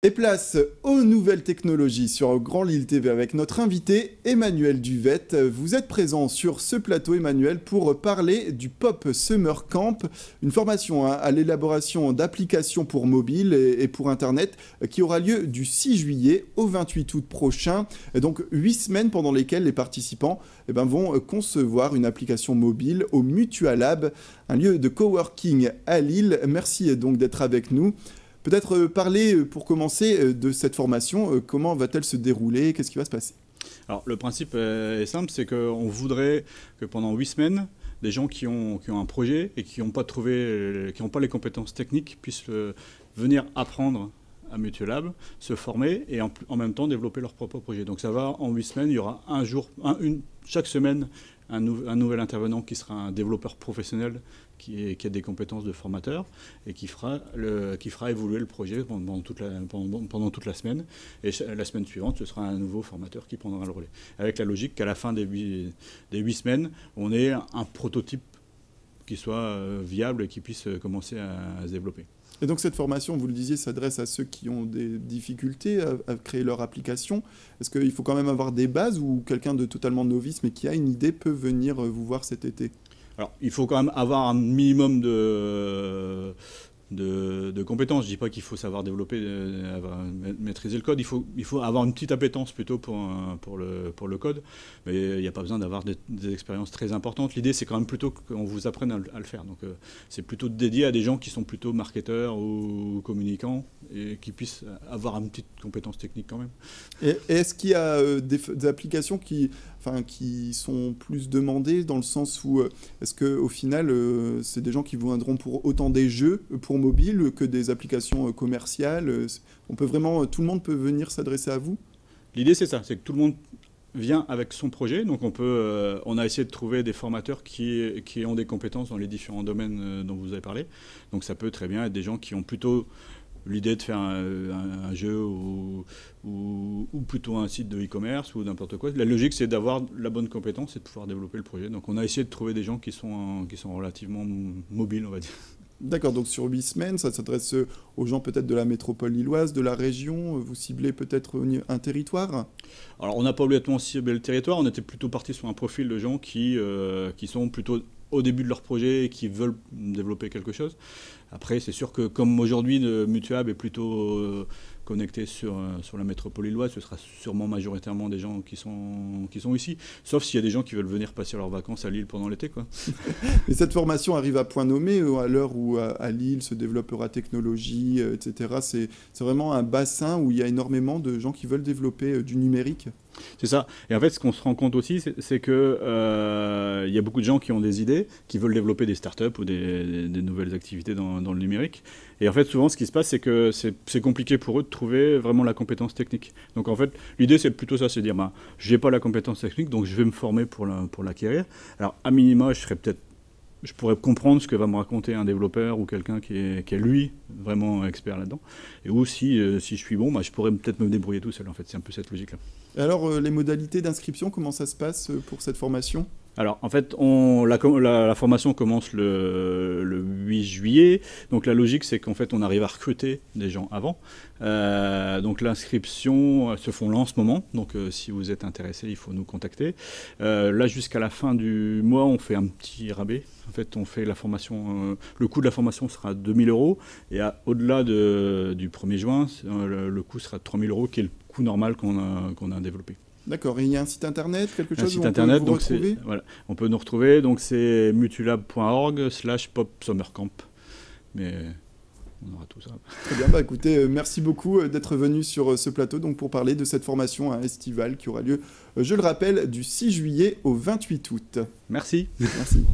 Et place aux nouvelles technologies sur Grand Lille TV avec notre invité Emmanuel Duvette. Vous êtes présent sur ce plateau, Emmanuel, pour parler du Pop Summer Camp, une formation à l'élaboration d'applications pour mobile et pour Internet qui aura lieu du 6 juillet au 28 août prochain. Et donc 8 semaines pendant lesquelles les participants vont concevoir une application mobile au Mutualab, un lieu de coworking à Lille. Merci donc d'être avec nous. Peut-être parler, pour commencer, de cette formation. Comment va-t-elle se dérouler? Qu'est-ce qui va se passer? Alors, le principe est simple, c'est qu'on voudrait que pendant 8 semaines, des gens qui ont un projet et qui n'ont pas les compétences techniques puissent venir apprendre à Mutualab, se former et en même temps développer leur propre projet. Donc ça va en 8 semaines, il y aura chaque semaine un nouvel intervenant qui sera un développeur professionnel qui a des compétences de formateur et qui fera évoluer le projet pendant toute la semaine. Et la semaine suivante, ce sera un nouveau formateur qui prendra le relais. Avec la logique qu'à la fin des 8 semaines, on ait un prototype qui soit viable et qui puisse commencer à se développer. Et donc cette formation, vous le disiez, s'adresse à ceux qui ont des difficultés à créer leur application. Est-ce qu'il faut quand même avoir des bases ou quelqu'un de totalement novice mais qui a une idée peut venir vous voir cet été? Alors, il faut quand même avoir un minimum de compétences. Je ne dis pas qu'il faut savoir développer, maîtriser le code. Il faut avoir une petite appétence plutôt pour le code. Mais il n'y a pas besoin d'avoir des expériences très importantes. L'idée, c'est quand même plutôt qu'on vous apprenne à le faire. Donc, c'est plutôt dédié à des gens qui sont plutôt marketeurs ou communicants et qui puissent avoir une petite compétence technique quand même. Et est-ce qu'il y a des applications qui sont plus demandées dans le sens où est-ce qu'au final, c'est des gens qui viendront pour autant des jeux pour mobile que des applications commerciales? Tout le monde peut venir s'adresser à vous? L'idée, c'est ça, c'est que tout le monde vient avec son projet. Donc on a essayé de trouver des formateurs qui ont des compétences dans les différents domaines dont vous avez parlé. Donc ça peut très bien être des gens qui ont plutôt l'idée de faire un jeu ou plutôt un site de e-commerce ou n'importe quoi. La logique, c'est d'avoir la bonne compétence et de pouvoir développer le projet. Donc on a essayé de trouver des gens qui sont relativement mobiles, on va dire. D'accord, donc sur 8 semaines, ça s'adresse aux gens peut-être de la métropole lilloise, de la région. Vous ciblez peut-être un territoire? Alors on n'a pas obligatoirement ciblé le territoire, on était plutôt parti sur un profil de gens qui sont plutôt au début de leur projet et qui veulent développer quelque chose. Après, c'est sûr que comme aujourd'hui, le Mutualab est plutôt connecté sur la métropole lilloise, ce sera sûrement majoritairement des gens qui sont ici, sauf s'il y a des gens qui veulent venir passer leurs vacances à Lille pendant l'été, quoi. Et cette formation arrive à point nommé à l'heure où à Lille se développera technologie, etc. C'est vraiment un bassin où il y a énormément de gens qui veulent développer du numérique. C'est ça. Et en fait, ce qu'on se rend compte aussi, c'est que y a beaucoup de gens qui ont des idées, qui veulent développer des startups ou des nouvelles activités dans le numérique. Et en fait, souvent, ce qui se passe, c'est que c'est compliqué pour eux de trouver vraiment la compétence technique. Donc en fait, l'idée, c'est plutôt ça, c'est de dire, je n'ai pas la compétence technique, donc je vais me former pour l'acquérir. Alors, à minima, je pourrais comprendre ce que va me raconter un développeur ou quelqu'un qui est lui vraiment expert là-dedans. Et ou si je suis bon, je pourrais peut-être me débrouiller tout seul. En fait, c'est un peu cette logique-là. Alors, les modalités d'inscription, comment ça se passe pour cette formation? Alors, en fait, la formation commence le 8 juillet. Donc, la logique, c'est qu'en fait, on arrive à recruter des gens avant. Donc, l'inscription se font là en ce moment. Donc, si vous êtes intéressé, il faut nous contacter. Là, jusqu'à la fin du mois, on fait un petit rabais. En fait, on fait la formation. Le coût de la formation sera 2 000 €. Et au-delà du 1er juin, le coût sera 3 000 €, qui est le coût normal qu'on a développé. D'accord. Et il y a un site internet, quelque chose où on peut vous retrouver? Voilà, on peut nous retrouver. Donc c'est mutualab.org/popsummercamp. Mais on aura tout ça. Très bien. Écoutez, merci beaucoup d'être venu sur ce plateau pour parler de cette formation estivale qui aura lieu, je le rappelle, du 6 juillet au 28 août. Merci. Merci.